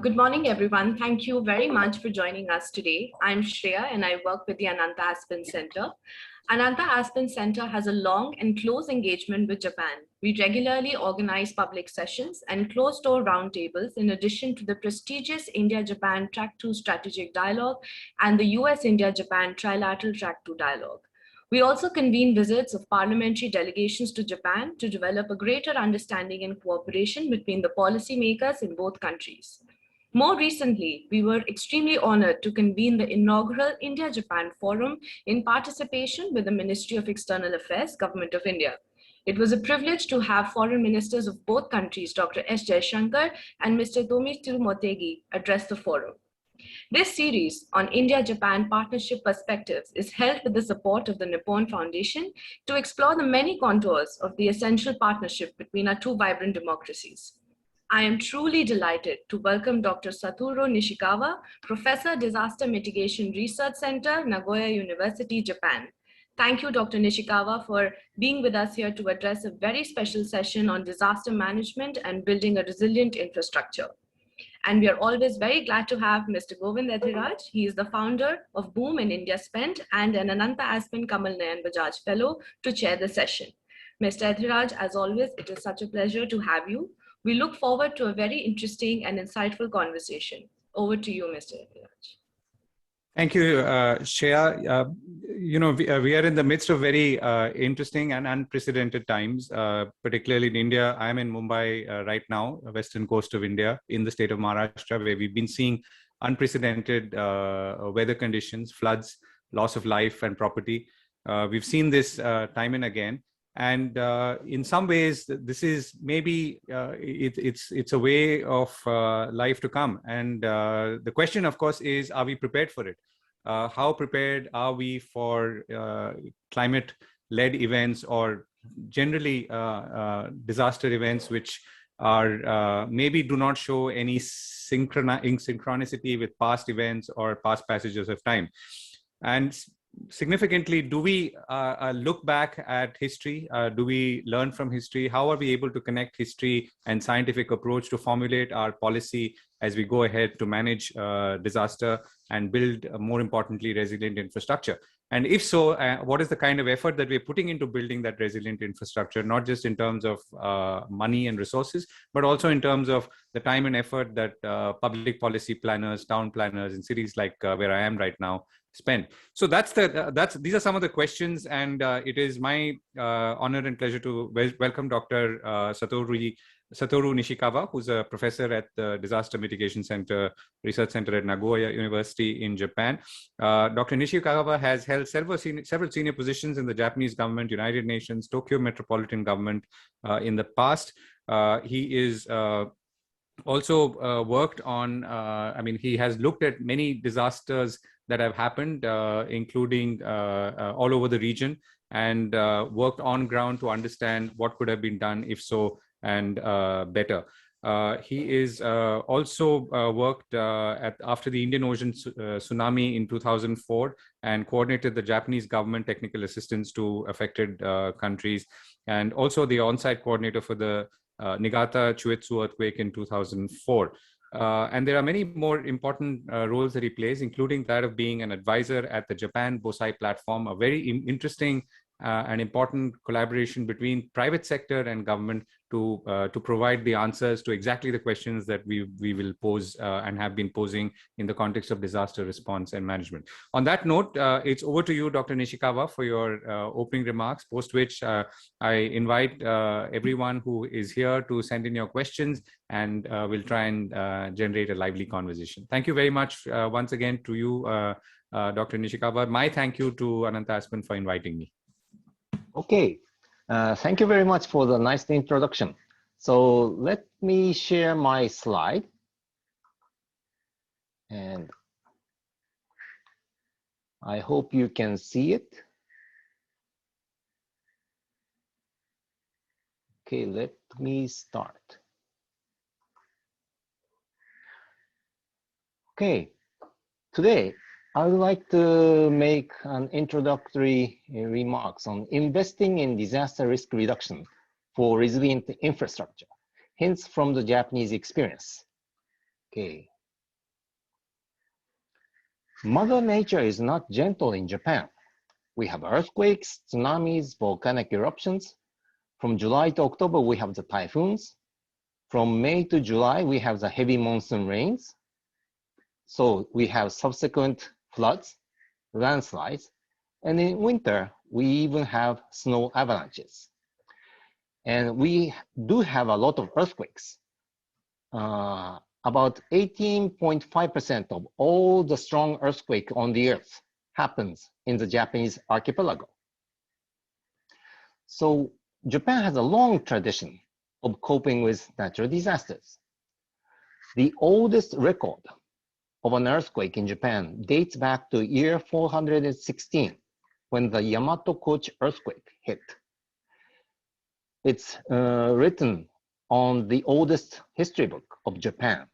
Good morning, everyone. Thank you very much for joining us today. I'm Shreya and I work with the Ananta Aspen Center. Ananta Aspen Center has a long and close engagement with Japan. We regularly organize public sessions and closed-door roundtables in addition to the prestigious India-Japan Track 2 Strategic Dialogue and the US-India-Japan Trilateral Track 2 Dialogue. We also convene visits of parliamentary delegations to Japan to develop a greater understanding and cooperation between the policymakers in both countries. More recently, we were extremely honored to convene the inaugural India-Japan Forum in participation with the Ministry of External Affairs, Government of India. It was a privilege to have foreign ministers of both countries, Dr. S. Jaishankar and Mr. Tomitsu Motegi, address the forum. This series on India-Japan partnership perspectives is held with the support of the Nippon Foundation to explore the many contours of the essential partnership between our two vibrant democracies. I am truly delighted to welcome Dr. Satoru Nishikawa, Professor, Disaster Mitigation Research Center, Nagoya University, Japan. Thank you, Dr. Nishikawa, for being with us here to address a very special session on disaster management and building a resilient infrastructure. And we are always very glad to have Mr. Govind Ethiraj. He is the founder of Boom in India Spent and an Ananta Aspen Kamal Nayan Bajaj Fellow to chair the session. Mr. Ethiraj, as always, it is such a pleasure to have you. We look forward to a very interesting and insightful conversation. Over to you, Mr. Ethiraj. Thank you, Shreya. We are in the midst of very interesting and unprecedented times, particularly in India. I'm in Mumbai right now, western coast of India, in the state of Maharashtra, where we've been seeing unprecedented weather conditions, floods, loss of life and property. We've seen this time and again. And in some ways, this is maybe it's a way of life to come. And the question, of course, is, are we prepared for it? How prepared are we for climate-led events or generally disaster events which are maybe do not show any synchronicity with past events or past passages of time? And significantly, do we look back at history? Do we learn from history? How are we able to connect history and scientific approach to formulate our policy as we go ahead to manage disaster and build, more importantly, resilient infrastructure? And if so, what is the kind of effort that we're putting into building that resilient infrastructure, not just in terms of money and resources, but also in terms of the time and effort that public policy planners, town planners in cities like where I am right now spend. So these are some of the questions, and it is my honor and pleasure to welcome Dr. Satoru Nishikawa, who's a professor at the Disaster Mitigation Research Center at Nagoya University in Japan. Dr. Nishikawa has held several senior positions in the Japanese government, United Nations, Tokyo Metropolitan Government in the past. He is also worked on, he has looked at many disasters that have happened, including all over the region, and worked on ground to understand what could have been done, if so, and better. He is also worked after the Indian Ocean tsunami in 2004 and coordinated the Japanese government technical assistance to affected countries, and also the on-site coordinator for the Niigata Chuetsu earthquake in 2004. And there are many more important roles that he plays, including that of being an advisor at the Japan Bosai Platform, a very interesting and important collaboration between private sector and government to provide the answers to exactly the questions that we will pose and have been posing in the context of disaster response and management. On that note, it's over to you, Dr. Nishikawa, for your opening remarks, post which I invite everyone who is here to send in your questions, and we'll try and generate a lively conversation. Thank you very much once again to you, Dr. Nishikawa. My thank you to Ananta Aspen for inviting me. Okay, thank you very much for the nice introduction. So let me share my slide. And I hope you can see it. Okay, let me start. Okay, today I would like to make an introductory remarks on investing in disaster risk reduction for resilient infrastructure, hints from the Japanese experience. Okay. Mother Nature is not gentle in Japan. We have earthquakes, tsunamis, volcanic eruptions. From July to October, we have the typhoons. From May to July, we have the heavy monsoon rains. So we have subsequent floods, landslides, and in winter, we even have snow avalanches. And we do have a lot of earthquakes. About 18.5% of all the strong earthquake on the earth happens in the Japanese archipelago. So Japan has a long tradition of coping with natural disasters. The oldest record of an earthquake in Japan dates back to year 416 when the Yamato Kochi earthquake hit. It's written on the oldest history book of Japan.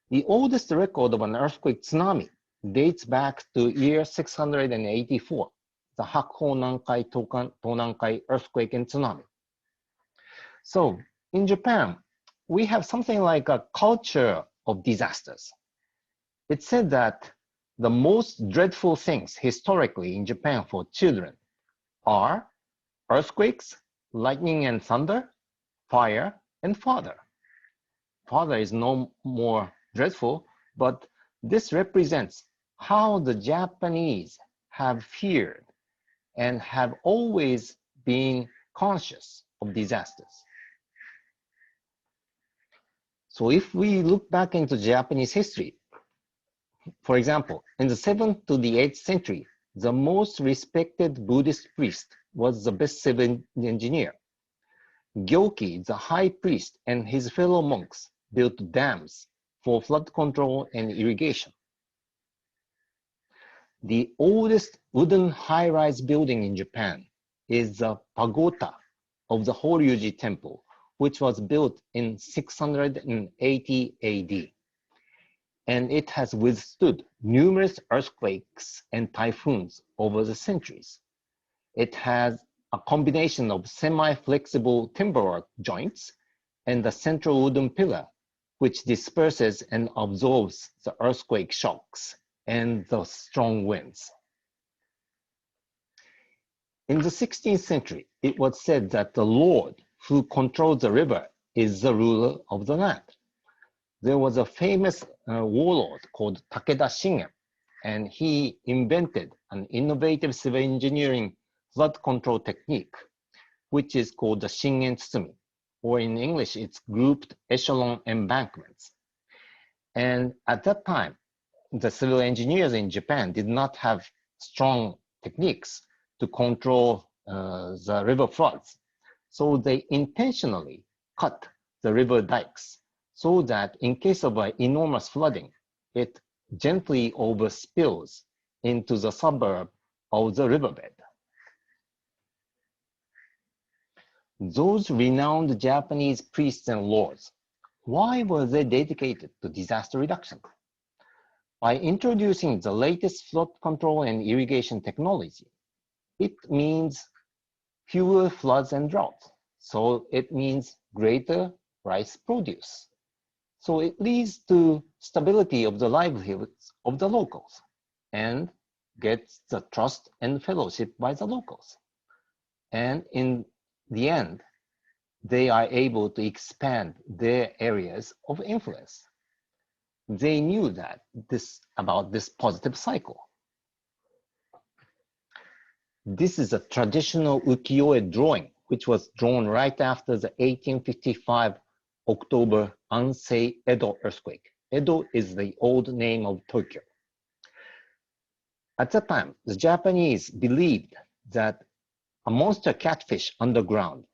The oldest record of an earthquake tsunami dates back to year 684, the Hakuho Nankai Tonankai earthquake and tsunami. So in Japan, we have something like a culture of disasters. It's said that the most dreadful things historically in Japan for children are earthquakes, lightning and thunder, fire, and father. Father is no more dreadful, but this represents how the Japanese have feared and have always been conscious of disasters. So if we look back into Japanese history, for example, in the 7th to the 8th century, the most respected Buddhist priest was the best civil engineer. Gyoki, the high priest, and his fellow monks built dams for flood control and irrigation. The oldest wooden high-rise building in Japan is the pagoda of the Horyuji Temple, which was built in 680 AD. And it has withstood numerous earthquakes and typhoons over the centuries. It has a combination of semi-flexible timberwork joints and the central wooden pillar, which disperses and absorbs the earthquake shocks and the strong winds. In the 16th century, it was said that the Lord who controls the river is the ruler of the land. There was a famous warlord called Takeda Shingen, and he invented an innovative civil engineering flood control technique, which is called the Shingenzumi, or in English, it's grouped echelon embankments. And at that time, the civil engineers in Japan did not have strong techniques to control the river floods. So they intentionally cut the river dikes so that in case of an enormous flooding, it gently overspills into the suburb of the riverbed. Those renowned Japanese priests and lords, why were they dedicated to disaster reduction? By introducing the latest flood control and irrigation technology, it means fewer floods and droughts. So it means greater rice produce. So it leads to stability of the livelihoods of the locals and gets the trust and fellowship by the locals. And in the end, they are able to expand their areas of influence. They knew that about this positive cycle. This is a traditional ukiyo-e drawing, which was drawn right after the 1855 October Ansei Edo earthquake. Edo is the old name of Tokyo. At that time, the Japanese believed that a monster catfish underground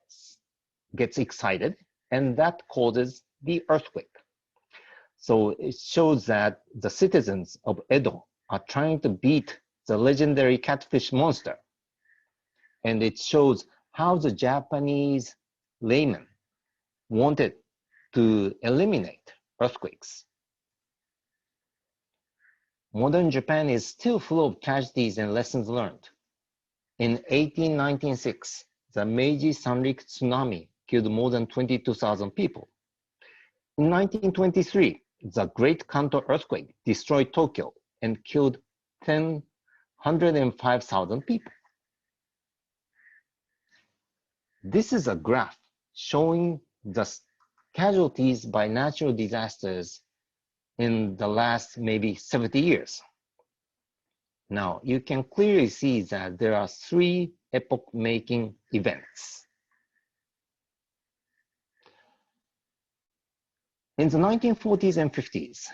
gets excited, and that causes the earthquake. So it shows that the citizens of Edo are trying to beat the legendary catfish monster. And it shows how the Japanese laymen wanted to eliminate earthquakes. Modern Japan is still full of tragedies and lessons learned. In 1896, the Meiji Sanriku tsunami killed more than 22,000 people. In 1923, the great Kanto earthquake destroyed Tokyo and killed 105,000 people. This is a graph showing the casualties by natural disasters in the last maybe 70 years. Now, you can clearly see that there are 3 epoch-making events. In the 1940s and 50s,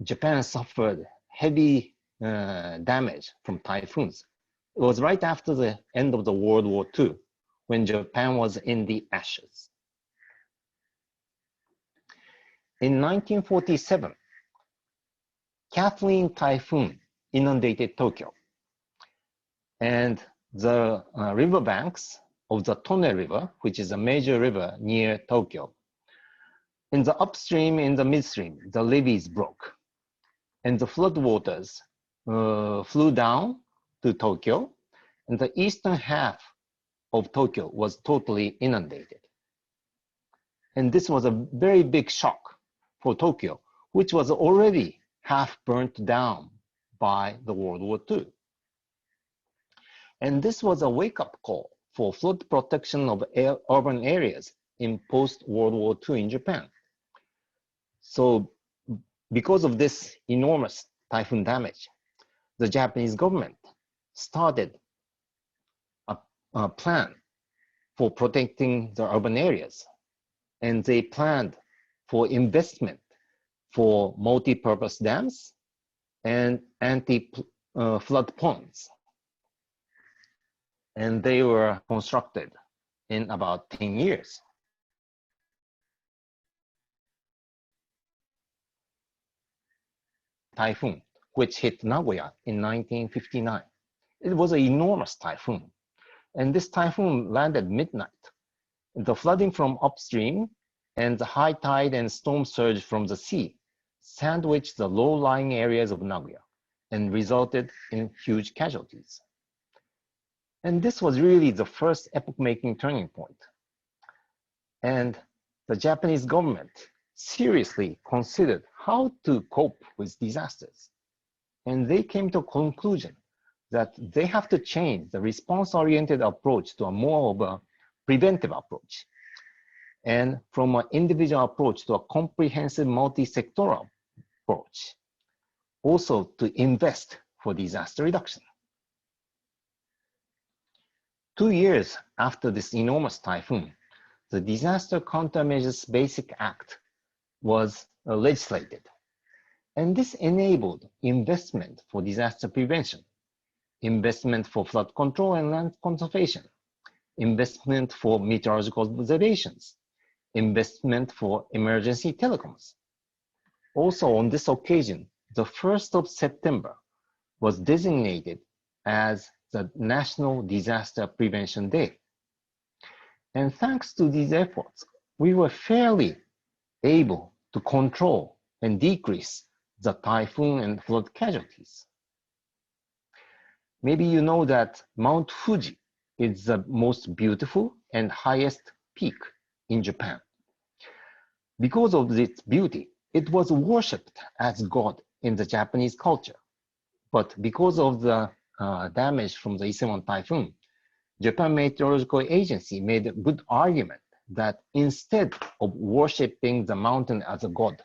Japan suffered heavy damage from typhoons. It was right after the end of the World War II, when Japan was in the ashes. In 1947, Kathleen typhoon inundated Tokyo, and the riverbanks of the Tone River, which is a major river near Tokyo, in the upstream, in the midstream, the levees broke, and the floodwaters flew down to Tokyo, and the eastern half of Tokyo was totally inundated. And this was a very big shock for Tokyo, which was already half burnt down by the World War II. And this was a wake-up call for flood protection of urban areas in post-World War II in Japan. So because of this enormous typhoon damage, the Japanese government started a plan for protecting the urban areas. And they planned for investment for multi-purpose dams and anti-flood ponds. And they were constructed in about 10 years. Typhoon, which hit Nagoya in 1959. It was an enormous typhoon. And this typhoon landed midnight. The flooding from upstream and the high tide and storm surge from the sea sandwiched the low-lying areas of Nagoya and resulted in huge casualties. And this was really the first epoch-making turning point. And the Japanese government seriously considered how to cope with disasters. And they came to a conclusion that they have to change the response-oriented approach to a more of a preventive approach, and from an individual approach to a comprehensive multi-sectoral approach, also to invest for disaster reduction. 2 years after this enormous typhoon, the Disaster Countermeasures Basic Act was legislated. And this enabled investment for disaster prevention, investment for flood control and land conservation, investment for meteorological observations, investment for emergency telecoms. Also on this occasion, the 1st of September was designated as the National Disaster Prevention Day. And thanks to these efforts, we were fairly able to control and decrease the typhoon and flood casualties. Maybe you know that Mount Fuji is the most beautiful and highest peak in Japan. Because of its beauty, it was worshipped as God in the Japanese culture. But because of the damage from the Ise typhoon, Japan Meteorological Agency made a good argument that instead of worshipping the mountain as a god,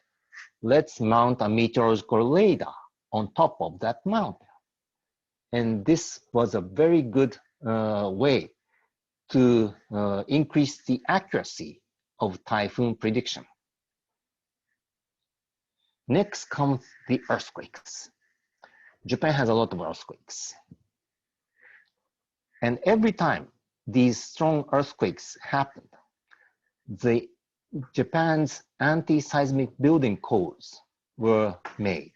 let's mount a meteorological radar on top of that mountain. And this was a very good way to increase the accuracy of typhoon prediction. Next comes the earthquakes. Japan has a lot of earthquakes. And every time these strong earthquakes happened, Japan's anti-seismic building codes were made.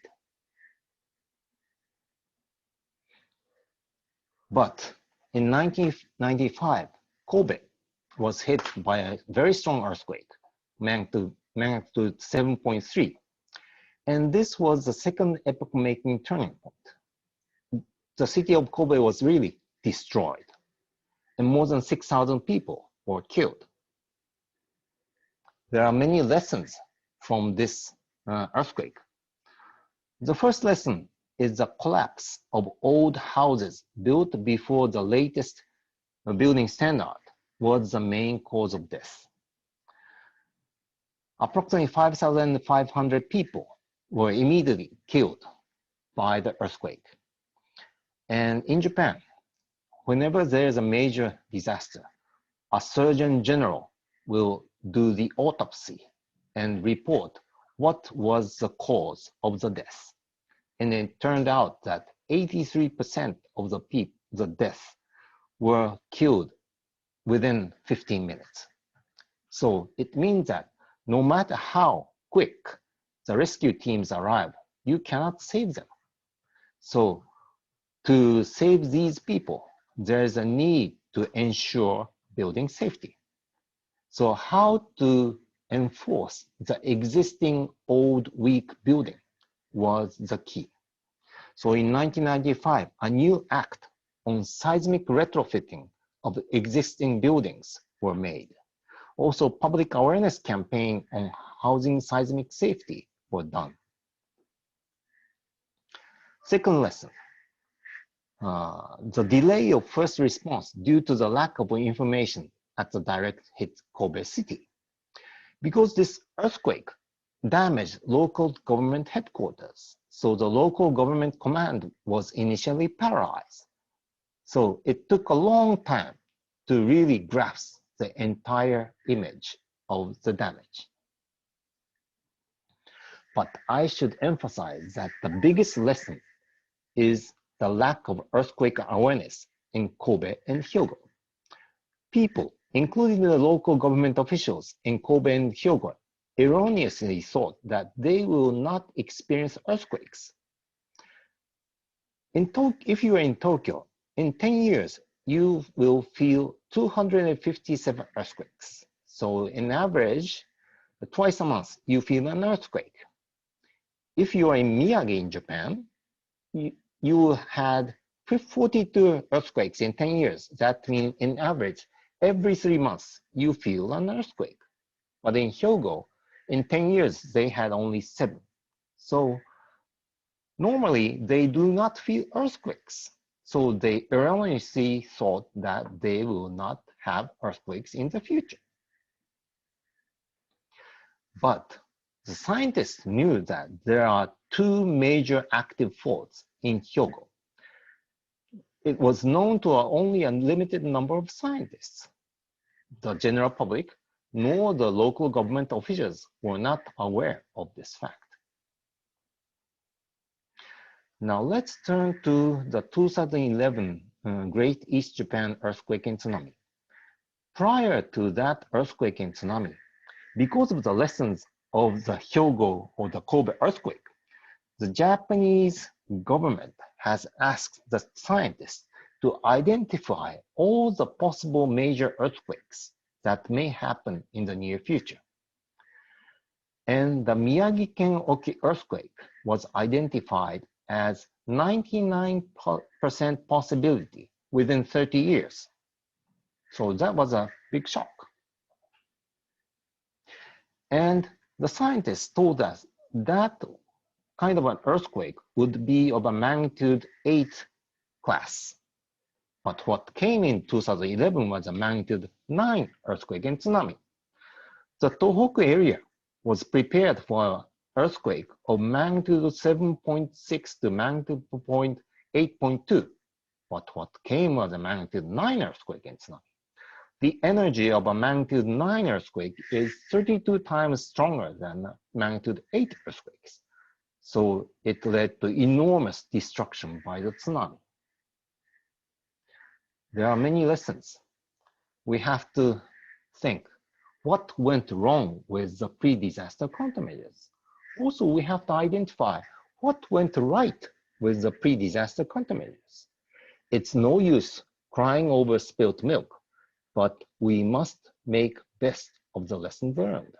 But in 1995, Kobe was hit by a very strong earthquake, magnitude 7.3. And this was the second epoch-making turning point. The city of Kobe was really destroyed, and more than 6,000 people were killed. There are many lessons from this earthquake. The first lesson is the collapse of old houses built before the latest building standard was the main cause of death. Approximately 5,500 people were immediately killed by the earthquake. And in Japan, whenever there is a major disaster, a surgeon general will do the autopsy and report what was the cause of the death. And it turned out that 83% of the deaths were killed within 15 minutes. So it means that no matter how quick the rescue teams arrive, you cannot save them. So to save these people, there is a need to ensure building safety. So how to enforce the existing old weak building was the key. So in 1995, a new act on seismic retrofitting of existing buildings were made. Also, public awareness campaign on housing seismic safety were done. Second lesson, the delay of first response due to the lack of information at the direct hit Kobe city. Because this earthquake damaged local government headquarters, so the local government command was initially paralyzed. So it took a long time to really grasp the entire image of the damage. But I should emphasize that the biggest lesson is the lack of earthquake awareness in Kobe and Hyogo. People, including the local government officials in Kobe and Hyogo, erroneously thought that they will not experience earthquakes. If you are in Tokyo, in 10 years, you will feel 257 earthquakes. So in average, twice a month, you feel an earthquake. If you are in Miyagi in Japan, you had 42 earthquakes in 10 years. That means in average, every 3 months, you feel an earthquake. But in Hyogo, in 10 years, they had only 7. So normally, they do not feel earthquakes. So they erroneously thought that they will not have earthquakes in the future. But the scientists knew that there are 2 major active faults in Hyogo. It was known to only a limited number of scientists. The general public nor the local government officials were not aware of this fact. Now let's turn to the 2011 Great East Japan earthquake and tsunami. Prior to that earthquake and tsunami, because of the lessons of the Hyogo or the Kobe earthquake, the Japanese government has asked the scientists to identify all the possible major earthquakes that may happen in the near future. And the Miyagi-ken Oki earthquake was identified as 99% possibility within 30 years. So that was a big shock. And the scientists told us that kind of an earthquake would be of a magnitude 8 class. But what came in 2011 was a magnitude 9 earthquake and tsunami. The Tohoku area was prepared for an earthquake of magnitude 7.6 to magnitude 8.2. But what came was a magnitude 9 earthquake and tsunami. The energy of a magnitude 9 earthquake is 32 times stronger than magnitude 8 earthquakes. So it led to enormous destruction by the tsunami. There are many lessons. We have to think what went wrong with the pre-disaster countermeasures. Also, we have to identify what went right with the pre-disaster countermeasures. It's no use crying over spilt milk, but we must make best of the lesson learned.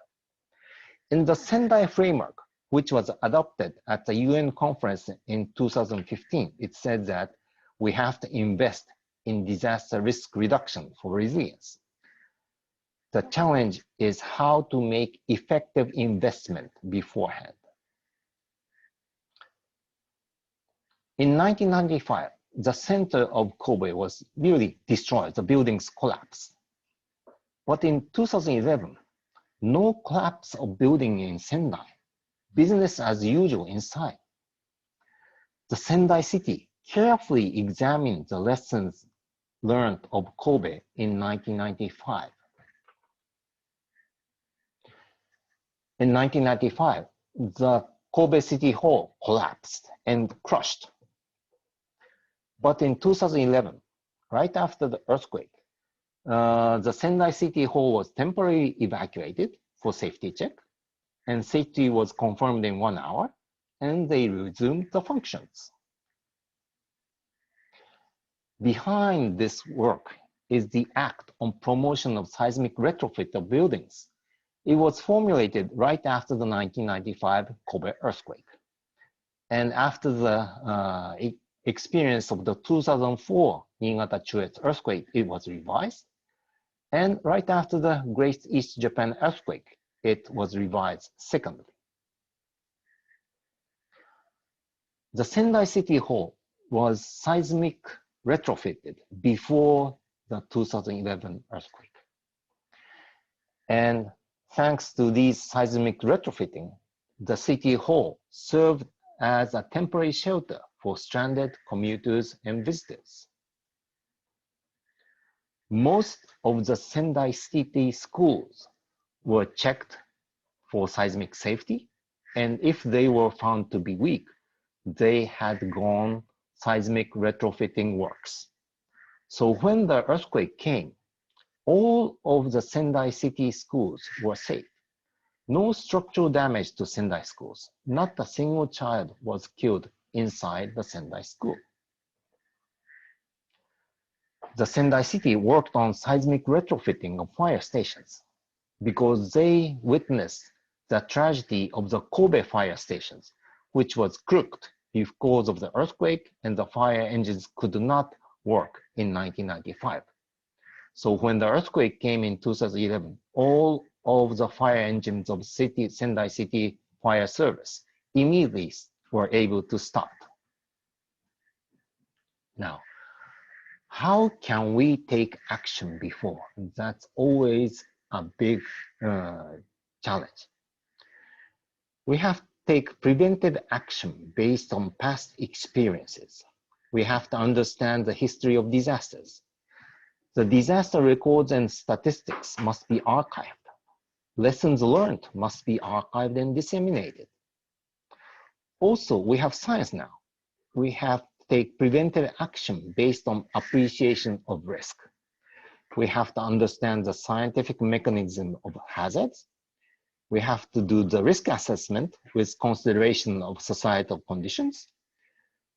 In the Sendai framework, which was adopted at the UN conference in 2015, it said that we have to invest in disaster risk reduction for resilience. The challenge is how to make effective investment beforehand. In 1995, the center of Kobe was nearly destroyed. The buildings collapsed. But in 2011, no collapse of building in Sendai. Business as usual inside. The Sendai city carefully examined the lessons learned of Kobe in 1995. In 1995, the Kobe City Hall collapsed and crushed. But in 2011, right after the earthquake, the Sendai City Hall was temporarily evacuated for safety check, and safety was confirmed in 1 hour, and they resumed the functions. Behind this work is the Act on Promotion of Seismic Retrofit of Buildings. It was formulated right after the 1995 Kobe earthquake. And after the experience of the 2004 Niigata Chuetsu earthquake, it was revised. And right after the Great East Japan earthquake, it was revised secondly. The Sendai City Hall was seismic retrofitted before the 2011 earthquake. And thanks to these seismic retrofitting, the City Hall served as a temporary shelter for stranded commuters and visitors. Most of the Sendai City schools were checked for seismic safety, and if they were found to be weak, they had gone seismic retrofitting works. So when the earthquake came, all of the Sendai City schools were safe. No structural damage to Sendai schools. Not a single child was killed inside the Sendai school. The Sendai City worked on seismic retrofitting of fire stations because they witnessed the tragedy of the Kobe fire stations, which was crooked because of the earthquake, and the fire engines could not work in 1995. So when the earthquake came in 2011, all of the fire engines of Sendai City Fire Service immediately were able to start. Now, how can we take action before? That's always a big challenge. We have to take preventive action based on past experiences. We have to understand the history of disasters. The disaster records and statistics must be archived. Lessons learned must be archived and disseminated. Also, we have science now. We have to take preventive action based on appreciation of risk. We have to understand the scientific mechanism of hazards. We have to do the risk assessment with consideration of societal conditions.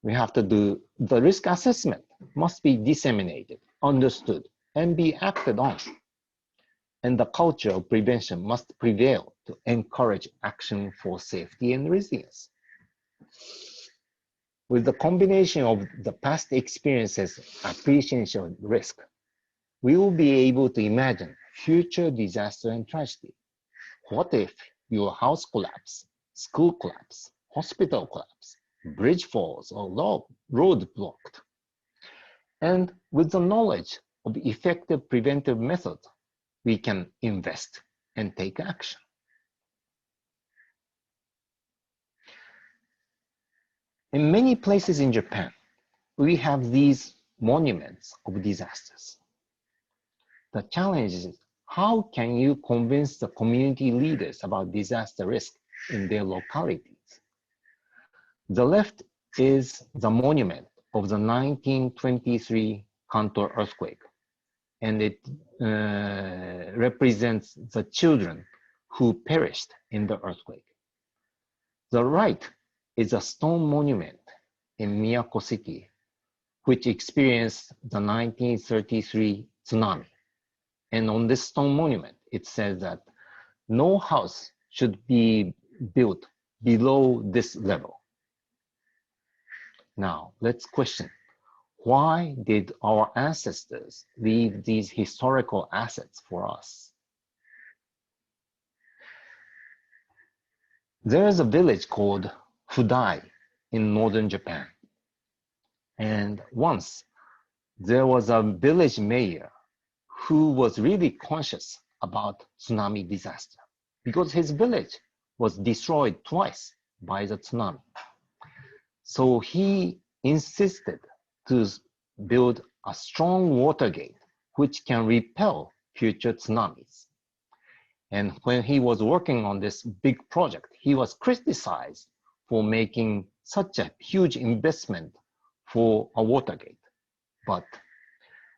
We have to do the risk assessment must be disseminated, understood, and be acted on. And the culture of prevention must prevail to encourage action for safety and resilience. With the combination of the past experiences, appreciation of risk, we will be able to imagine future disaster and tragedy. What if your house collapse, school collapse, hospital collapse, bridge falls, or road blocked? And with the knowledge of effective preventive methods, we can invest and take action. In many places in Japan, we have these monuments of disasters. The challenge is, how can you convince the community leaders about disaster risk in their localities? The left is the monument of the 1923 Kanto earthquake, and it represents the children who perished in the earthquake. The right is a stone monument in Miyako City, which experienced the 1933 tsunami. And on this stone monument, it says that no house should be built below this level. Now, let's question, why did our ancestors leave these historical assets for us? There is a village called Fudai in northern Japan. And once there was a village mayor who was really conscious about tsunami disaster because his village was destroyed twice by the tsunami. So he insisted to build a strong water gate which can repel future tsunamis. And when he was working on this big project, he was criticized for making such a huge investment for a water gate. But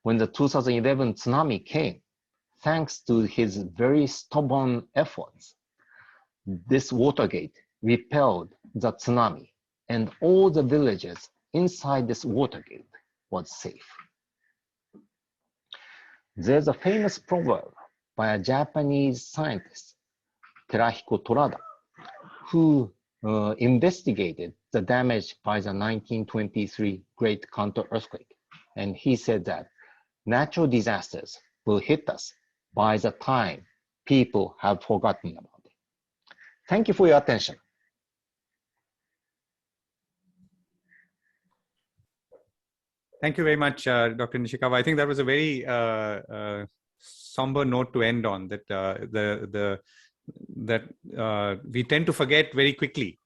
when the 2011 tsunami came, thanks to his very stubborn efforts, this water gate repelled the tsunami, and all the villages inside this water gate was safe. There's a famous proverb by a Japanese scientist, Terahiko Torada, who investigated the damage by the 1923 Great Counter-Earthquake. And he said that natural disasters will hit us by the time people have forgotten about it. Thank you for your attention. Thank you very much, Dr. Nishikawa. I think that was a very somber note to end on, that we tend to forget very quickly,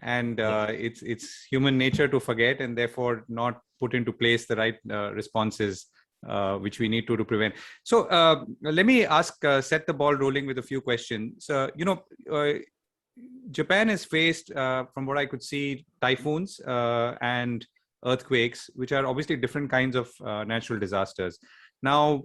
and it's human nature to forget, and therefore not put into place the right responses which we need to prevent. So let me set the ball rolling with a few questions. Japan is faced, from what I could see, typhoons and earthquakes, which are obviously different kinds of natural disasters. Now,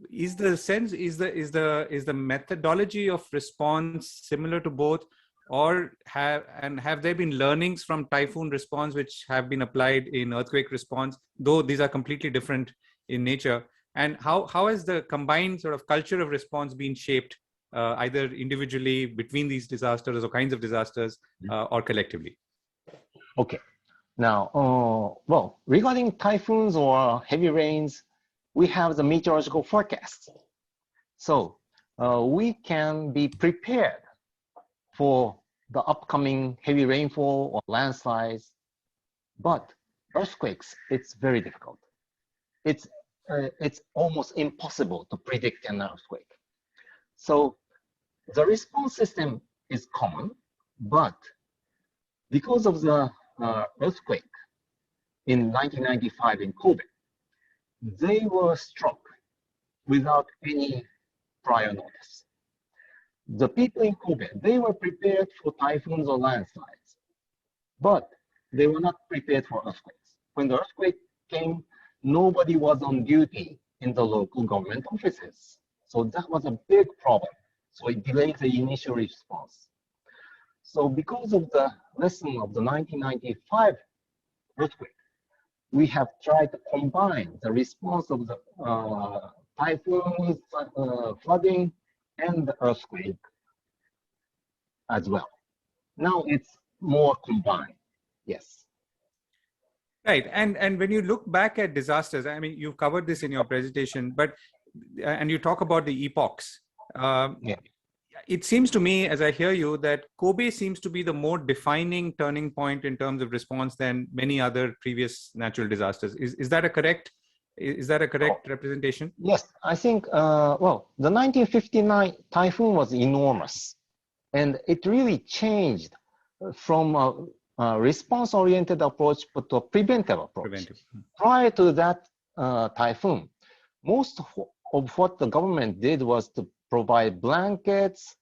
is the methodology of response similar to both, or have there been learnings from typhoon response which have been applied in earthquake response, though these are completely different in nature? And how has the combined sort of culture of response been shaped, either individually between these disasters or kinds of disasters, or collectively? Okay. Now, well, regarding typhoons or heavy rains, we have the meteorological forecast. So we can be prepared for the upcoming heavy rainfall or landslides, but earthquakes, it's very difficult. It's almost impossible to predict an earthquake. So the response system is common, but because of the earthquake in 1995 in Kobe, they were struck without any prior notice. The people in Kobe, they were prepared for typhoons or landslides, but they were not prepared for earthquakes. When the earthquake came, nobody was on duty in the local government offices. So that was a big problem. So it delayed the initial response. So because of the lesson of the 1995 earthquake, we have tried to combine the response of the typhoons, flooding, and the earthquake as well. Now it's more combined, yes. Right, and when you look back at disasters, I mean, you've covered this in your presentation, but and you talk about the epochs. It seems to me, as I hear you, that Kobe seems to be the more defining turning point in terms of response than many other previous natural disasters. Is that a correct? Is that a correct representation? Yes, I think. Well, the 1959 typhoon was enormous, and it really changed from a response-oriented approach to a preventive approach. Prior to that typhoon, most of what the government did was to provide blankets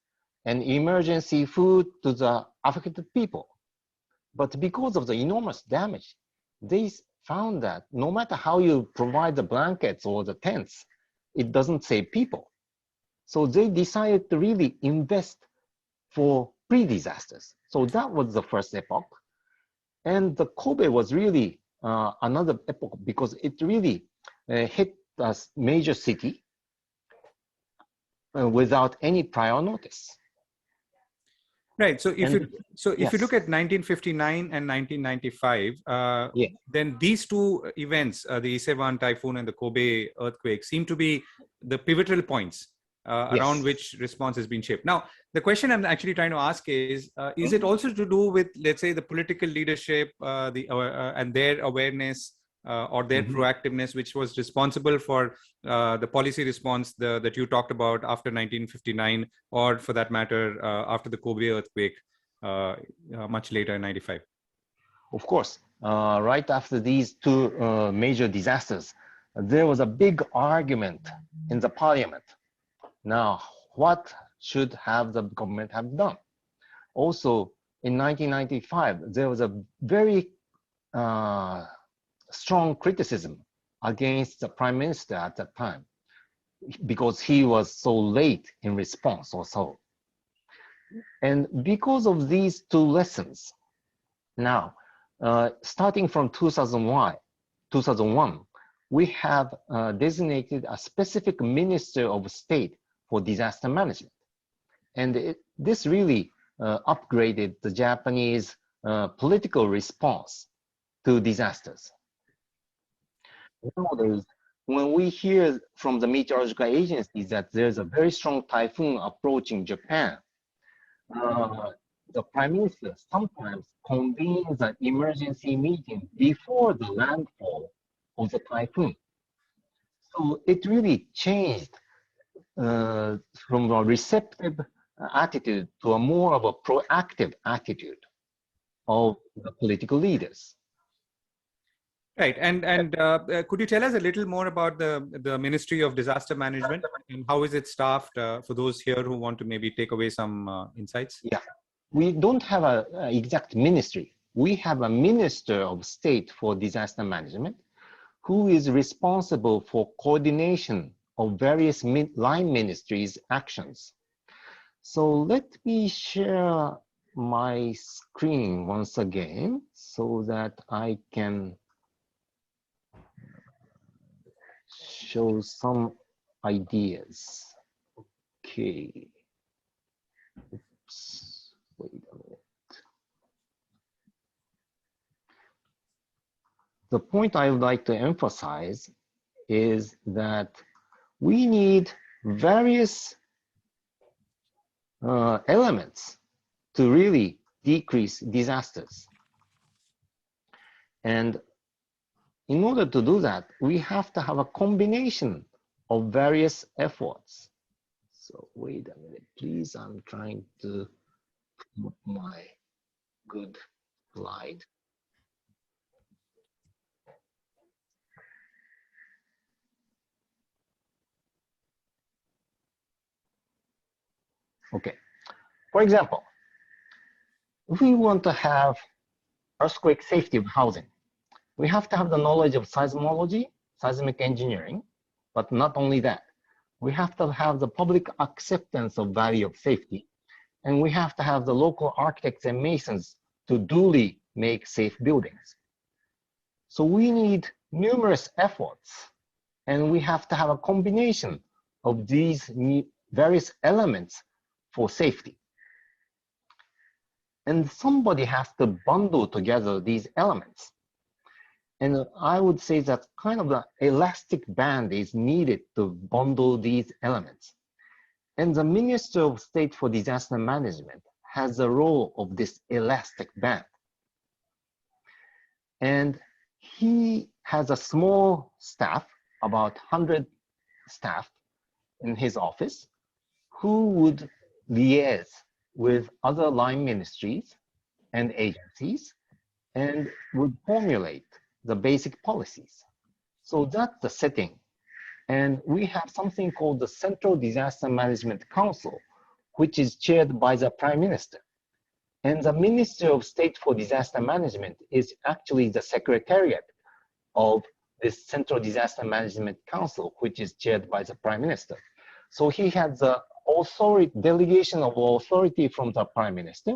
and emergency food to the affected people. But because of the enormous damage, they found that no matter how you provide the blankets or the tents, it doesn't save people. So they decided to really invest for pre-disasters. So that was the first epoch. And the Kobe was really another epoch because it really hit a major city without any prior notice. Right. So if you look at 1959 and 1995, then these two events, the Isewan typhoon and the Kobe earthquake, seem to be the pivotal points around which response has been shaped. Now, the question I'm actually trying to ask is it also to do with, let's say, the political leadership and their awareness or their proactiveness, which was responsible for the policy response that you talked about after 1959, or for that matter, after the Kobe earthquake much later in 95? Of course, right after these two major disasters, there was a big argument in the parliament. Now, what should have the government have done? Also, in 1995, there was a very strong criticism against the prime minister at that time because he was so late in response or so. And because of these two lessons, now, starting from 2001, we have designated a specific Minister of State for disaster management. And this really upgraded the Japanese political response to disasters. Nowadays, when we hear from the meteorological agencies that there's a very strong typhoon approaching Japan, the Prime Minister sometimes convenes an emergency meeting before the landfall of the typhoon. So it really changed from a receptive attitude to a more of a proactive attitude of the political leaders. Right, and could you tell us a little more about the Ministry of Disaster Management and how is it staffed for those here who want to maybe take away some insights? Yeah, we don't have an exact ministry. We have a Minister of State for Disaster Management who is responsible for coordination of various line ministries' actions. So let me share my screen once again so that I can show some ideas. Okay. Oops. Wait a minute. The point I would like to emphasize is that we need various elements to really decrease disasters. And in order to do that, we have to have a combination of various efforts. So wait a minute, please. I'm trying to put my good slide. Okay. For example, if we want to have earthquake safety of housing, we have to have the knowledge of seismology, seismic engineering, but not only that. We have to have the public acceptance of value of safety, and we have to have the local architects and masons to duly make safe buildings. So we need numerous efforts, and we have to have a combination of these various elements for safety. And somebody has to bundle together these elements. And I would say that kind of the elastic band is needed to bundle these elements. And the Minister of State for Disaster Management has the role of this elastic band. And he has a small staff, about 100 staff in his office, who would liaise with other line ministries and agencies and would formulate the basic policies. So that's the setting. And we have something called the Central Disaster Management Council, which is chaired by the Prime Minister. And the Minister of State for Disaster Management is actually the secretariat of this Central Disaster Management Council, which is chaired by the Prime Minister. So he has the authority, delegation of authority from the Prime Minister,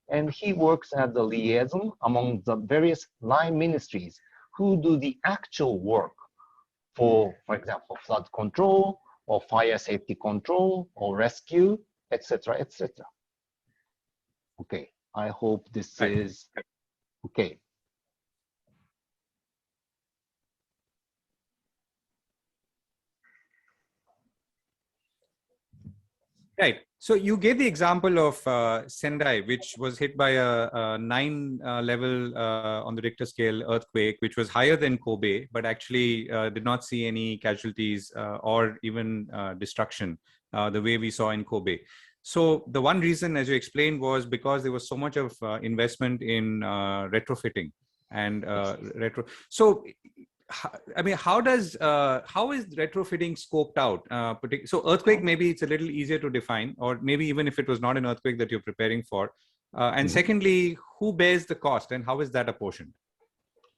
and he works as the liaison among the various line ministries who do the actual work for example, flood control or fire safety control or rescue, etc., etc. Okay, I hope this is okay. Right. So you gave the example of Sendai, which was hit by a 9 level on the Richter scale earthquake, which was higher than Kobe, but actually did not see any casualties or even destruction the way we saw in Kobe. So the one reason, as you explained, was because there was so much of investment in retrofitting and retro. So I mean, how is retrofitting scoped out? So earthquake, maybe it's a little easier to define, or maybe even if it was not an earthquake that you're preparing for. And secondly, who bears the cost and how is that apportioned?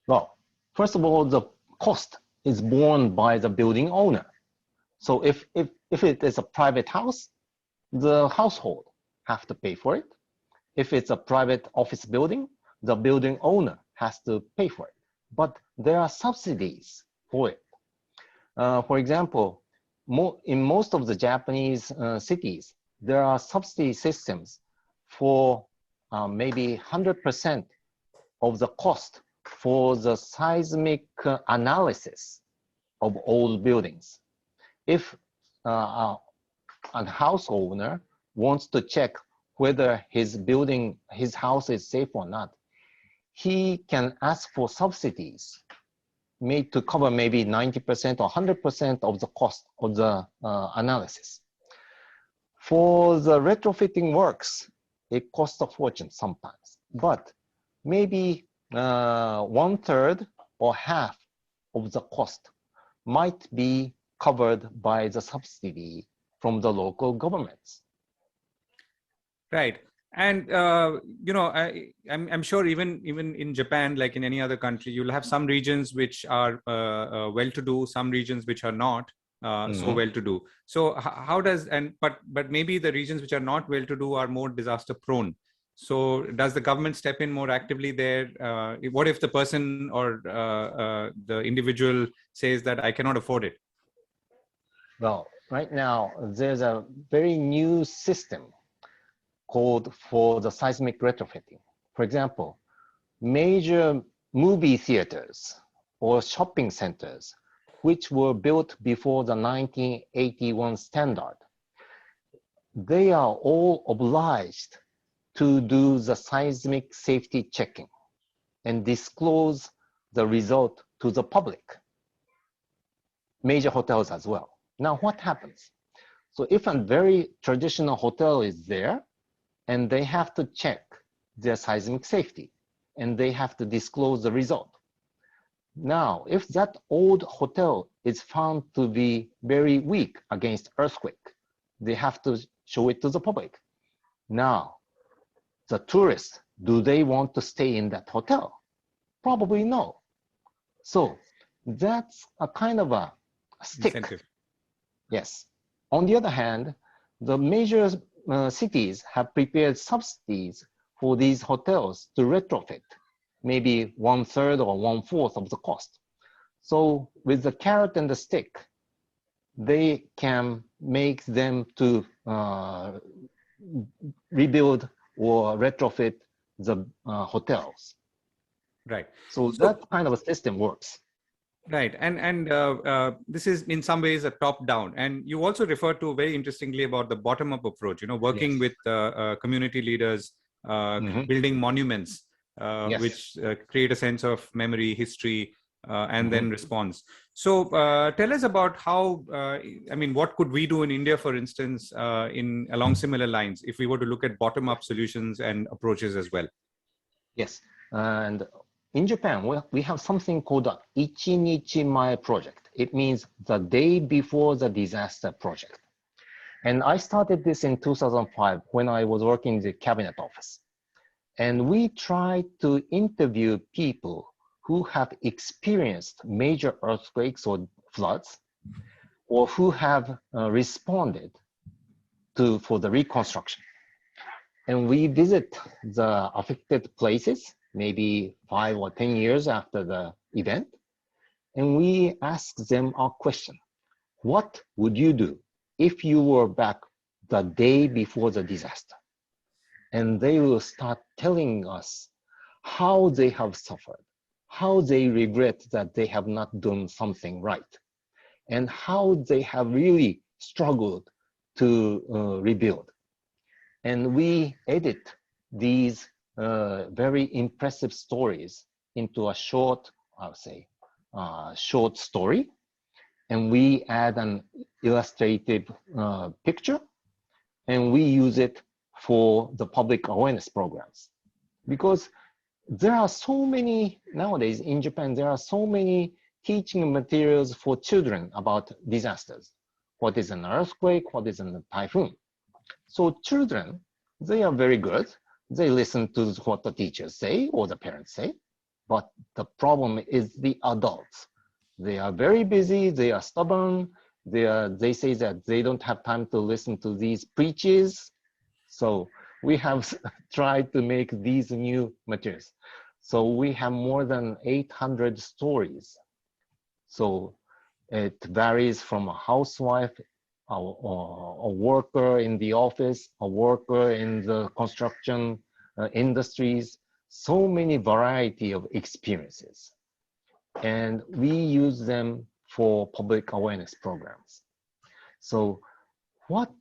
Well, first of all, the cost is borne by the building owner. So if it is a private house, the household have to pay for it. If it's a private office building, the building owner has to pay for it. But there are subsidies for it. For example, in most of the Japanese cities, there are subsidy systems for maybe 100% of the cost for the seismic analysis of old buildings. If a house owner wants to check whether his house is safe or not, he can ask for subsidies made to cover maybe 90% or 100% of the cost of the analysis. For the retrofitting works, it costs a fortune sometimes, but maybe 1/3 or half of the cost might be covered by the subsidy from the local governments. Right. And I'm sure even in Japan, like in any other country, you'll have some regions which are well-to-do, some regions which are not so well-to-do. So how does but maybe the regions which are not well-to-do are more disaster-prone. So does the government step in more actively there? What if the person or the individual says that I cannot afford it? Well, right now there's a very new system called for the seismic retrofitting. For example, major movie theaters or shopping centers, which were built before the 1981 standard, they are all obliged to do the seismic safety checking and disclose the result to the public. Major hotels as well. Now, what happens? So if a very traditional hotel is there, and they have to check their seismic safety, and they have to disclose the result. Now, if that old hotel is found to be very weak against earthquake, they have to show it to the public. Now, the tourists, do they want to stay in that hotel? Probably no. So that's a kind of a stick. Incentive. Yes. On the other hand, the major cities have prepared subsidies for these hotels to retrofit, maybe 1/3 or 1/4 of the cost. So with the carrot and the stick, they can make them to rebuild or retrofit the hotels. Right. So that kind of a system works. Right. And this is in some ways a top down. And you also referred to very interestingly about the bottom up approach, working Yes. with community leaders, building monuments, Yes. which create a sense of memory, history, and then response. So tell us about how, what could we do in India, for instance, along similar lines, if we were to look at bottom up solutions and approaches as well? Yes. And in Japan, we have something called the Ichinichimae project. It means the day before the disaster project. And I started this in 2005 when I was working in the cabinet office. And we tried to interview people who have experienced major earthquakes or floods, or who have responded for the reconstruction. And we visit the affected places maybe 5 or 10 years after the event. And we ask them a question. What would you do if you were back the day before the disaster? And they will start telling us how they have suffered, how they regret that they have not done something right, and how they have really struggled to rebuild. And we edit these very impressive stories into a short, I would say, short story. And we add an illustrative picture, and we use it for the public awareness programs. Because there are so many, nowadays in Japan, there are so many teaching materials for children about disasters. What is an earthquake? What is a typhoon? So children, they are very good. They listen to what the teachers say or the parents say. But the problem is the adults. They are very busy. They are stubborn. They say that they don't have time to listen to these preaches. So we have tried to make these new materials. So we have more than 800 stories. So it varies from a housewife, a worker in the office, a worker in the construction industries, so many variety of experiences. And we use them for public awareness programs. So what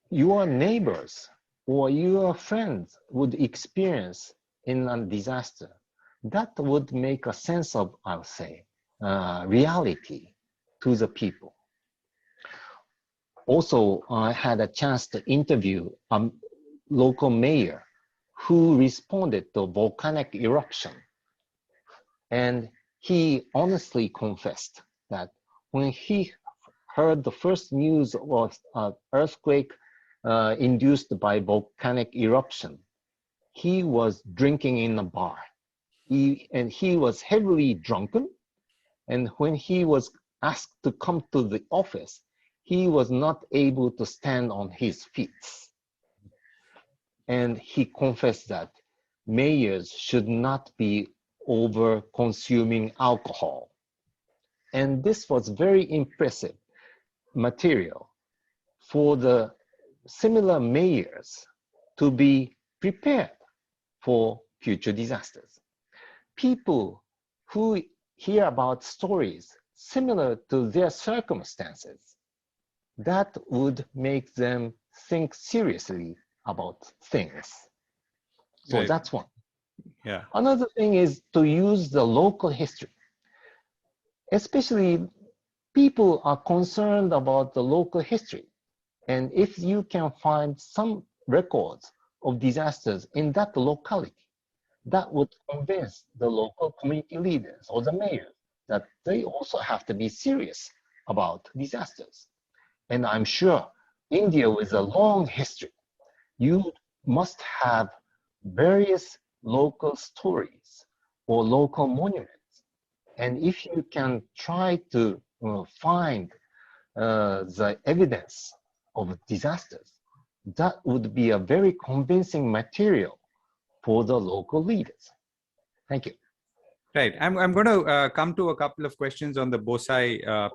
your neighbors or your friends would experience in a disaster, that would make a sense of, I'll say, reality to the people. Also, I had a chance to interview a local mayor who responded to volcanic eruption. And he honestly confessed that when he heard the first news of an earthquake induced by volcanic eruption, he was drinking in a bar. And he was heavily drunken. And when he was asked to come to the office, he was not able to stand on his feet. And he confessed that mayors should not be over consuming alcohol. And this was very impressive material for the similar mayors to be prepared for future disasters. People who hear about stories similar to their circumstances, that would make them think seriously about things. So Right. that's one. Yeah. Another thing is to use the local history. Especially people are concerned about the local history. And if you can find some records of disasters in that locality, that would convince the local community leaders or the mayor that they also have to be serious about disasters. And I'm sure India, with a long history, you must have various local stories or local monuments. And if you can try to find the evidence of disasters, that would be a very convincing material for the local leaders. Thank you. Right. I'm going to come to a couple of questions on the Bosai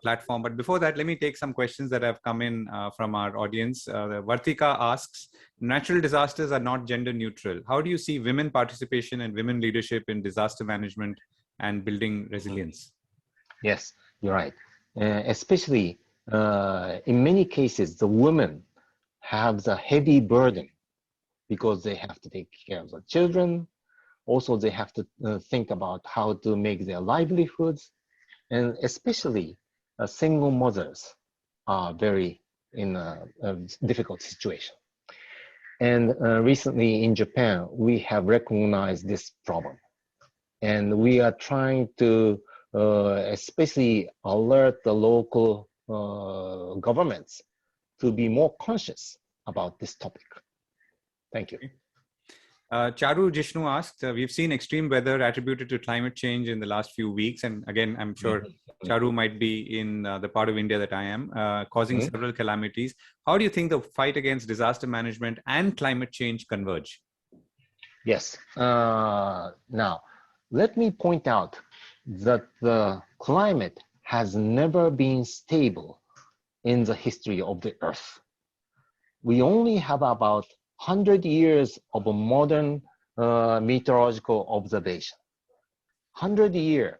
platform. But before that, let me take some questions that have come in from our audience. Vartika asks, natural disasters are not gender neutral. How do you see women participation and women leadership in disaster management and building resilience? Yes, you're right. Especially in many cases, the women have the heavy burden because they have to take care of the children. Also, they have to think about how to make their livelihoods. And especially single mothers are very in a difficult situation. And recently in Japan, we have recognized this problem. And we are trying to especially alert the local governments to be more conscious about this topic. Thank you. Charu Jishnu asked, we've seen extreme weather attributed to climate change in the last few weeks. And again, I'm sure Charu might be in the part of India that I am, causing several calamities. How do you think the fight against disaster management and climate change converge? Yes. Now, let me point out that the climate has never been stable in the history of the Earth. We only have about 100 years of a modern meteorological observation. 100 years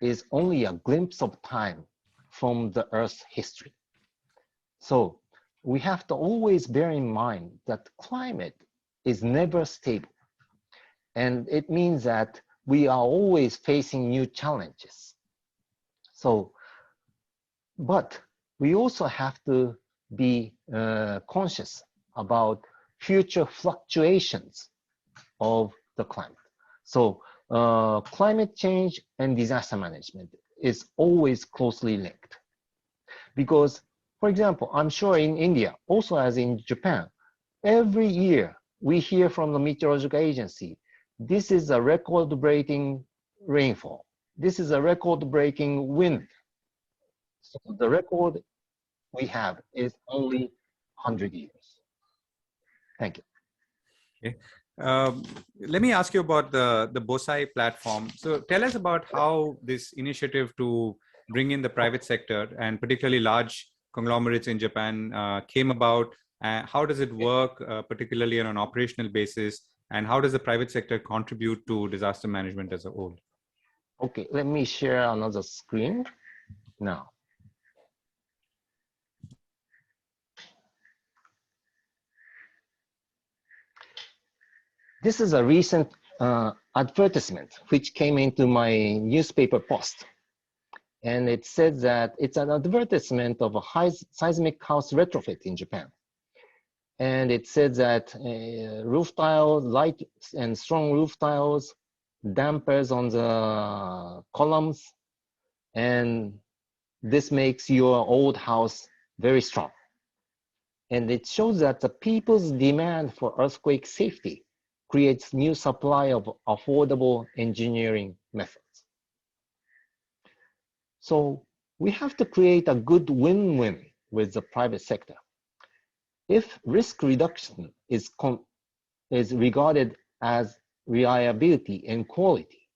is only a glimpse of time from the Earth's history. So we have to always bear in mind that climate is never stable. And it means that we are always facing new challenges. So, but we also have to be conscious about future fluctuations of the climate. So climate change and disaster management is always closely linked. Because, for example, I'm sure in India, also as in Japan, every year we hear from the meteorological agency, this is a record-breaking rainfall. This is a record-breaking wind. So the record we have is only 100 years. Thank you. Okay. Let me ask you about the Bosai platform. So tell us about how this initiative to bring in the private sector and particularly large conglomerates in Japan came about. How does it work, particularly on an operational basis? And how does the private sector contribute to disaster management as a whole? Okay, let me share another screen now. This is a recent advertisement which came into my newspaper post. And it said that it's an advertisement of a seismic house retrofit in Japan. And it said that roof tiles, light and strong roof tiles, dampers on the columns, and this makes your old house very strong. And it shows that the people's demand for earthquake safety creates new supply of affordable engineering methods. So we have to create a good win-win with the private sector. If risk reduction is regarded as reliability and quality,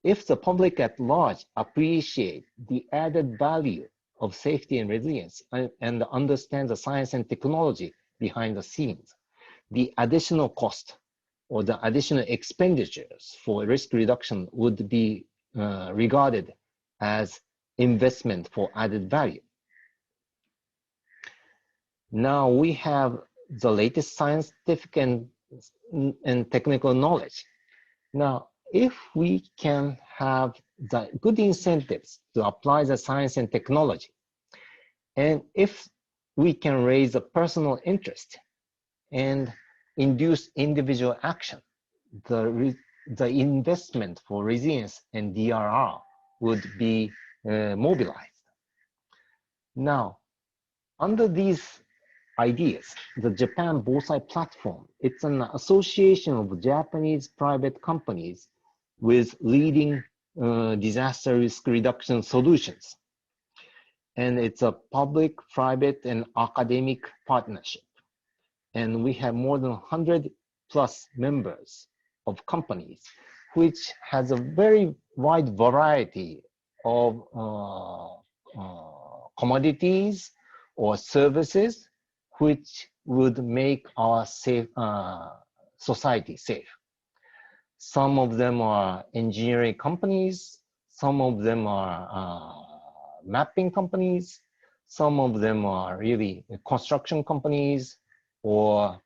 if the public at large appreciate the added value of safety and resilience and understand the science and technology behind the scenes, the additional cost or the additional expenditures for risk reduction would be regarded as investment for added value. Now we have the latest scientific and technical knowledge. Now, if we can have the good incentives to apply the science and technology, and if we can raise the personal interest and induce individual action, the investment for resilience and DRR would be mobilized. Now, under these ideas, the Japan Bosai Platform, it's an association of Japanese private companies with leading disaster risk reduction solutions. And it's a public, private, and academic partnership. And we have more than 100 plus members of companies, which has a very wide variety of commodities or services which would make our society safe. Some of them are engineering companies, some of them are mapping companies, some of them are really construction companies or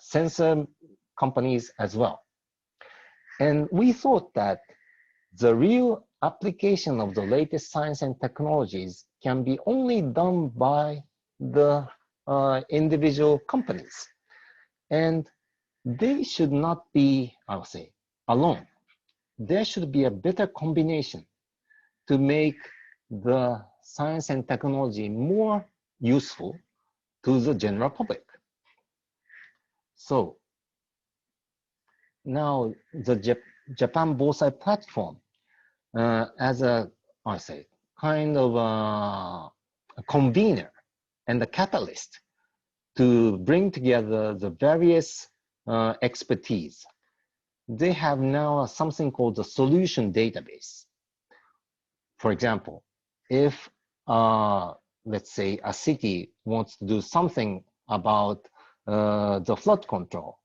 sensor companies as well. And we thought that the real application of the latest science and technologies can be only done by the individual companies. And they should not be, I would say, alone. There should be a better combination to make the science and technology more useful to the general public. So now the Japan Bosai Platform as a, I say, kind of a convener and a catalyst to bring together the various expertise. They have now something called the solution database. For example, if let's say a city wants to do something about the flood control,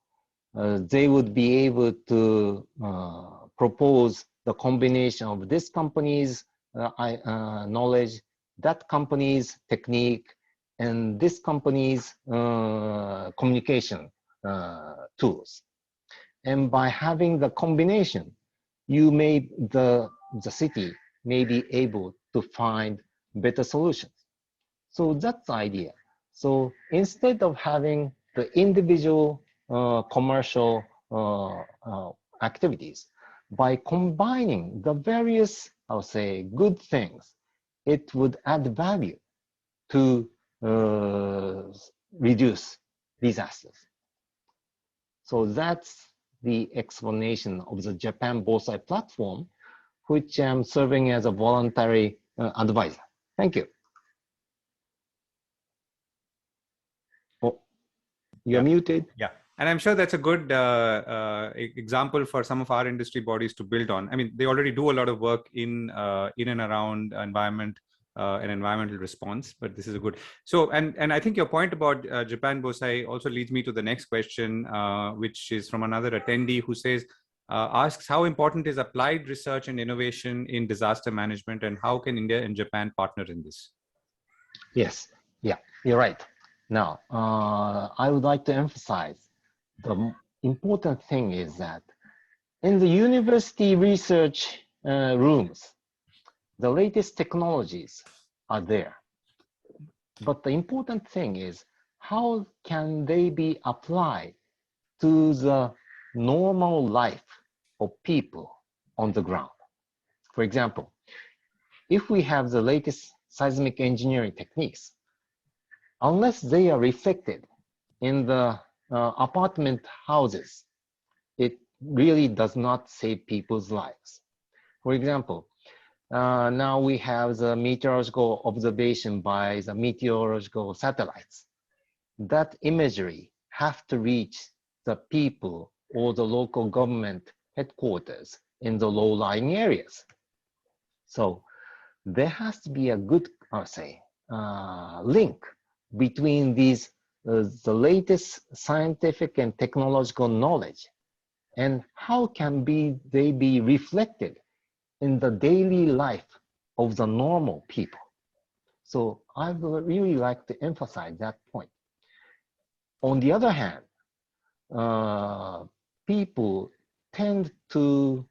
they would be able to propose the combination of this company's knowledge, that company's technique, and this company's communication tools. And by having the combination, the city may be able to find better solutions. So that's the idea. So instead of having the individual commercial activities, by combining the various, I'll say, good things, it would add value to reduce disasters. So that's the explanation of the Japan Bosai Platform, which I'm serving as a voluntary advisor. Thank you. Oh, you're muted. Yeah. And I'm sure that's a good example for some of our industry bodies to build on. I mean, they already do a lot of work in and around environment and environmental response, but this is a good. So, and I think your point about Japan Bosai also leads me to the next question, which is from another attendee who says, asks how important is applied research and innovation in disaster management, and how can India and Japan partner in this? Yes, yeah, you're right. Now, I would like to emphasize the important thing is that in the university research rooms, the latest technologies are there. But the important thing is how can they be applied to the normal life of people on the ground? For example, if we have the latest seismic engineering techniques, unless they are reflected in the apartment houses, it really does not save people's lives. For example, now we have the meteorological observation by the meteorological satellites. That imagery have to reach the people or the local government headquarters in the low-lying areas. So there has to be a good, link between these, the latest scientific and technological knowledge, and how can they be reflected in the daily life of the normal people. So I would really like to emphasize that point. On the other hand, people tend to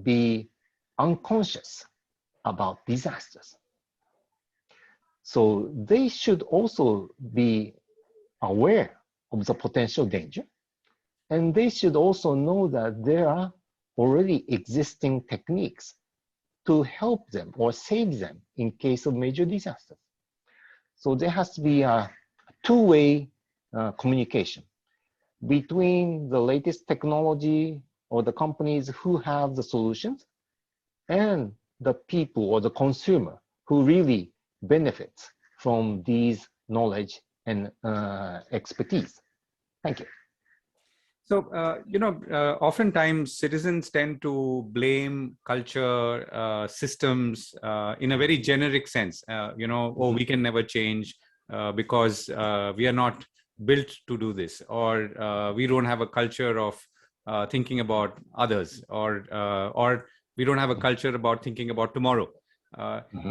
be unconscious about disasters. So they should also be aware of the potential danger, and they should also know that there are already existing techniques to help them or save them in case of major disasters. So there has to be a two-way communication between the latest technology or the companies who have the solutions and the people or the consumer who really benefits from these knowledge and expertise. Thank you. So, oftentimes citizens tend to blame culture, systems in a very generic sense. Oh, we can never change because we are not built to do this, or we don't have a culture of thinking about others, or we don't have a culture about thinking about tomorrow.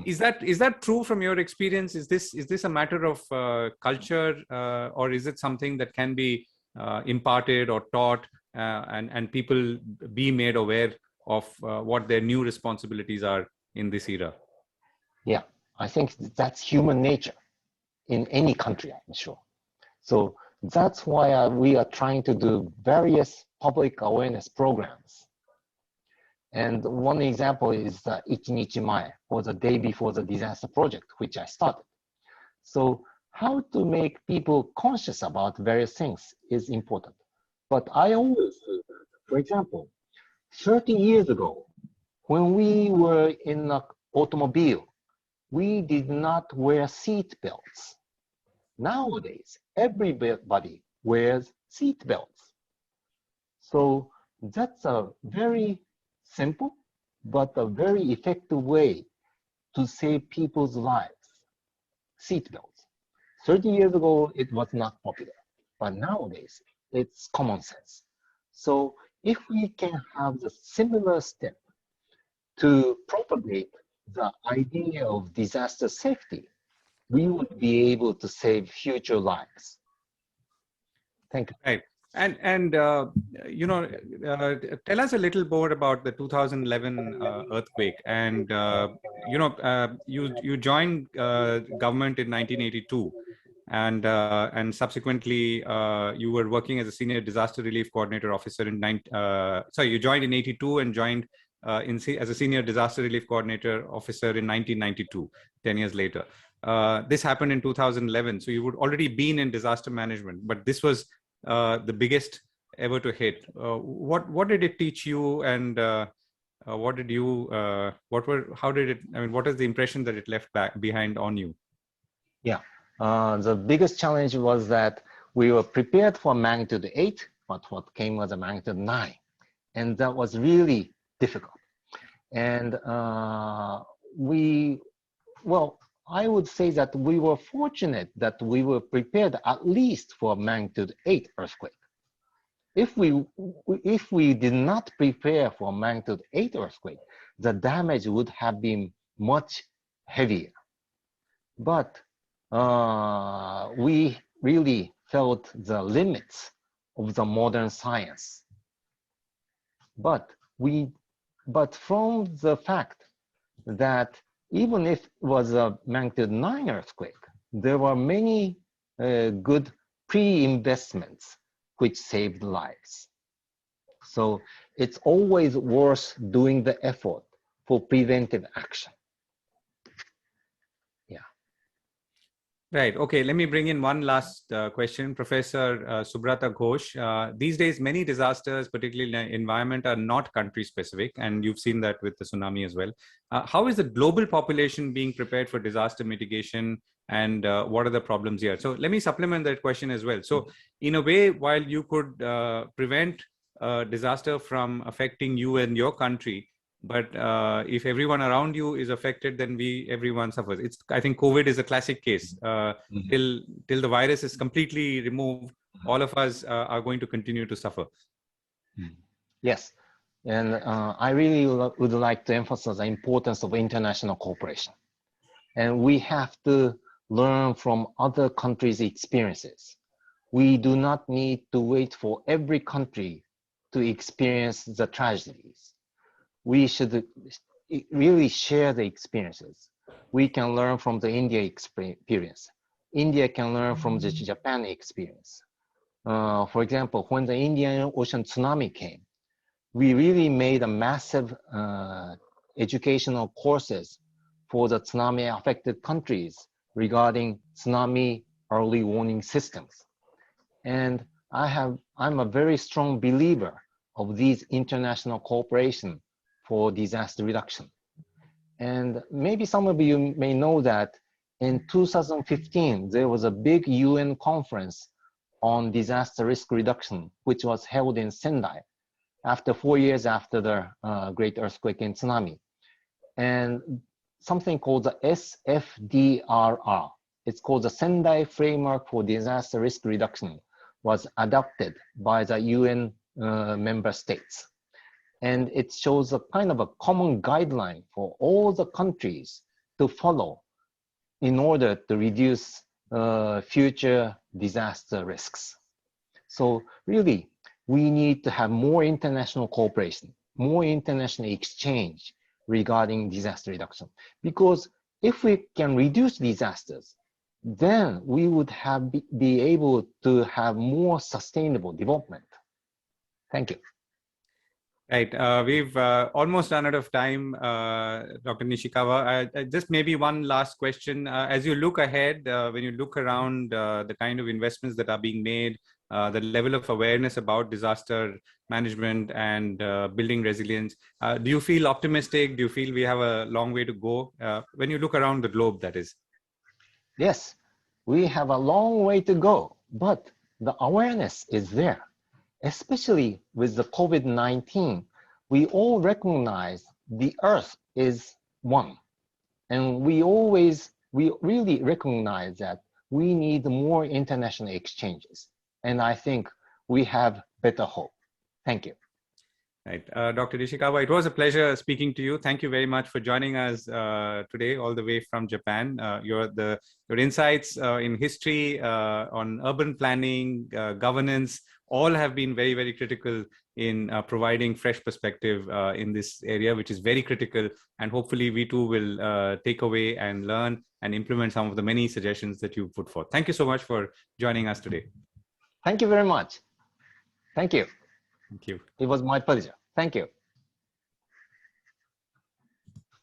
Is that true from your experience? Is this a matter of culture, or is it something that can be imparted or taught, and people be made aware of what their new responsibilities are in this era? Yeah, I think that's human nature in any country, I'm sure. So that's why we are trying to do various public awareness programs. And one example is the Ichinichimae, or the day before the disaster project, which I started. So how to make people conscious about various things is important. But I always say that, for example, 30 years ago, when we were in an automobile, we did not wear seat belts. Nowadays, everybody wears seat belts. So that's a very simple, but a very effective way to save people's lives. Seat belts. 30 years ago, it was not popular, but nowadays it's common sense. So if we can have the similar step to propagate the idea of disaster safety we would be able to save future lives. Thank you. Right. And you know, tell us a little more about the 2011 earthquake. And you know, you joined government in 1982, and subsequently you were working as a senior disaster relief coordinator officer in sorry, you joined in 82 and joined as a senior disaster relief coordinator officer in 1992, 10 years later. This happened in 2011, so you would already been in disaster management, but this was the biggest ever to hit. What did it teach you, and what did you how did it, I mean, what is the impression that it left behind on you? Yeah, the biggest challenge was that we were prepared for magnitude 8, but what came was a magnitude 9, and that was really difficult. And well, I would say that we were fortunate that we were prepared at least for a magnitude 8 earthquake. If we did not prepare for a magnitude 8 earthquake, the damage would have been much heavier. But we really felt the limits of the modern science. But from the fact that even if it was a magnitude 9 earthquake, there were many good pre-investments which saved lives. So it's always worth doing the effort for preventive action. Yeah. Right. Okay. Let me bring in one last question, Professor Subrata Ghosh. These days, many disasters, particularly in the environment, are not country specific, and you've seen that with the tsunami as well. How is the global population being prepared for disaster mitigation, and what are the problems here? So let me supplement that question as well. So in a way, while you could prevent disaster from affecting you and your country, but if everyone around you is affected, then everyone suffers. I think COVID is a classic case. Till the virus is completely removed, all of us are going to continue to suffer. Yes, and I really would like to emphasize the importance of international cooperation. And we have to learn from other countries' experiences. We do not need to wait for every country to experience the tragedies. We should really share the experiences. We can learn from the India experience. India can learn from the Japan experience. For example, when the Indian Ocean tsunami came, we really made a massive educational courses for the tsunami affected countries regarding tsunami early warning systems. And I'm a very strong believer of these international cooperation for disaster reduction. And maybe some of you may know that in 2015, there was a big UN conference on disaster risk reduction, which was held in Sendai after 4 years after the great earthquake and tsunami. And something called the SFDRR, it's called the Sendai Framework for Disaster Risk Reduction, was adopted by the UN member states. And it shows a kind of a common guideline for all the countries to follow in order to reduce future disaster risks. So really, we need to have more international cooperation, more international exchange regarding disaster reduction. Because if we can reduce disasters, then we would be able to have more sustainable development. Thank you. Right. We've almost run out of time, Dr. Nishikawa. Just maybe one last question. As you look ahead, when you look around the kind of investments that are being made, the level of awareness about disaster management and building resilience, do you feel optimistic? Do you feel we have a long way to go? When you look around the globe, that is. Yes, we have a long way to go, but the awareness is there. Especially with the COVID-19, we all recognize the Earth is one. And we really recognize that we need more international exchanges. And I think we have better hope. Thank you. Right. Dr. Ishikawa, it was a pleasure speaking to you. Thank you very much for joining us today, all the way from Japan. Your insights in history, on urban planning, governance, all have been very, very critical in providing fresh perspective in this area, which is very critical. And hopefully we too will take away and learn and implement some of the many suggestions that you put forth. Thank you so much for joining us today. Thank you very much. Thank you. Thank you. It was my pleasure. Thank you.